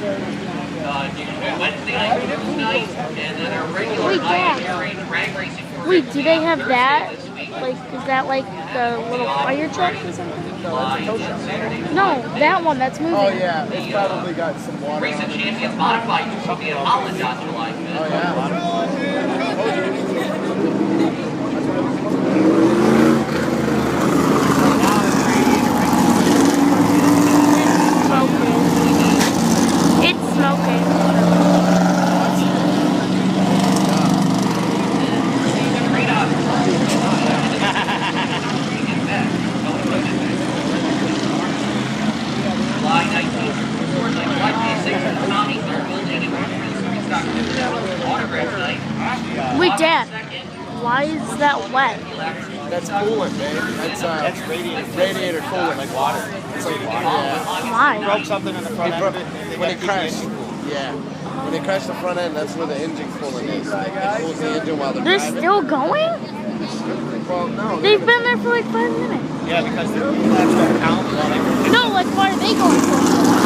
Wednesday night, Tuesday night, and then a regular IHRA drag racing tournament. Wait, do they have that? Like, is that like the little fire truck or something? No, that's a tow truck. No, that one that's moving. Oh yeah, it's probably got some water. Recent champions modified will be in Holland on July 5th. Oh yeah. It's smoking. July 19th, July 26th, Tommy Third building and restock autograph night. Wait, Dad, why is that wet? That's coolant, babe. That's radiator coolant. Like water. It's like yeah. Why? Broke something in the front end of it. When it crashed, yeah. When they crash the front end, that's where the engine coolant is. It cools the engine while they're They're driving. still going? Well, no. They've been there for like 5 minutes. Yeah, because the flaps don't count while they were No, like why are they going for?